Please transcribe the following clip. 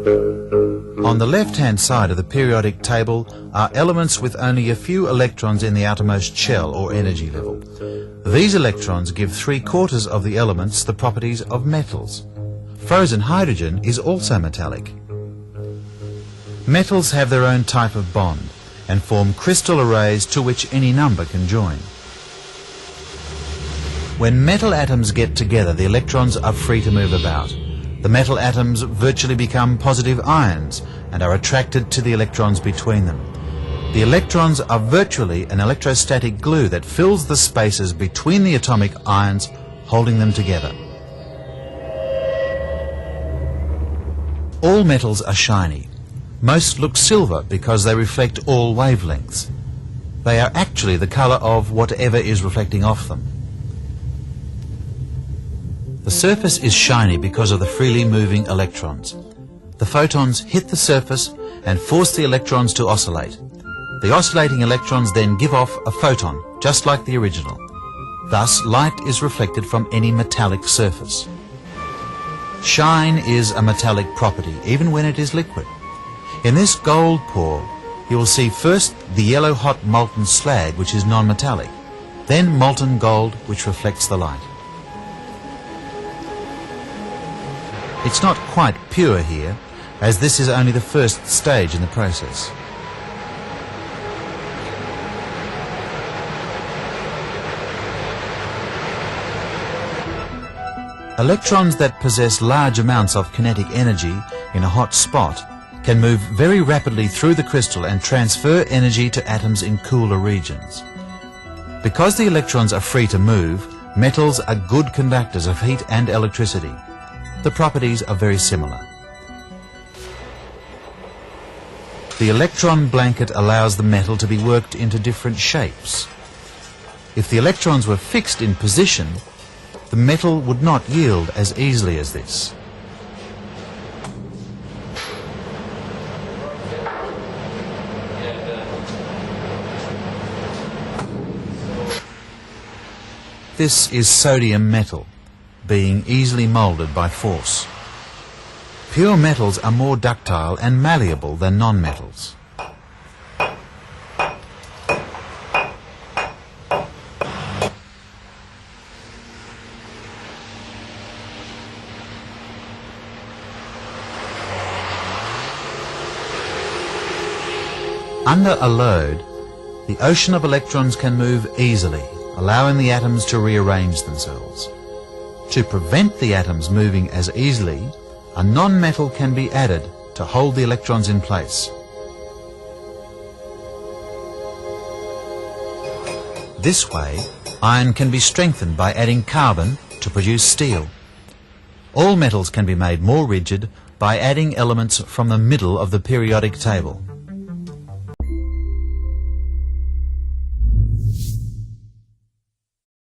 On the left-hand side of the periodic table are elements with only a few electrons in the outermost shell or energy level. These electrons give 3/4 of the elements the properties of metals. Frozen hydrogen is also metallic. Metals have their own type of bond and form crystal arrays to which any number can join. When metal atoms get together, the electrons are free to move about. The metal atoms virtually become positive ions and are attracted to the electrons between them. The electrons are virtually an electrostatic glue that fills the spaces between the atomic ions, holding them together. All metals are shiny. Most look silver because they reflect all wavelengths. They are actually the color of whatever is reflecting off them. The surface is shiny because of the freely moving electrons. The photons hit the surface and force the electrons to oscillate. The oscillating electrons then give off a photon, just like the original. Thus, light is reflected from any metallic surface. Shine is a metallic property, even when it is liquid. In this gold pour, you will see first the yellow-hot molten slag, which is non-metallic, then molten gold, which reflects the light. It's not quite pure here, as this is only the first stage in the process. Electrons that possess large amounts of kinetic energy in a hot spot can move very rapidly through the crystal and transfer energy to atoms in cooler regions. Because the electrons are free to move, metals are good conductors of heat and electricity. The properties are very similar. The electron blanket allows the metal to be worked into different shapes. If the electrons were fixed in position, the metal would not yield as easily as this. This is sodium metal, being easily moulded by force. Pure metals are more ductile and malleable than non-metals. Under a load, the ocean of electrons can move easily, allowing the atoms to rearrange themselves. To prevent the atoms moving as easily, a non-metal can be added to hold the electrons in place. This way, iron can be strengthened by adding carbon to produce steel. All metals can be made more rigid by adding elements from the middle of the periodic table.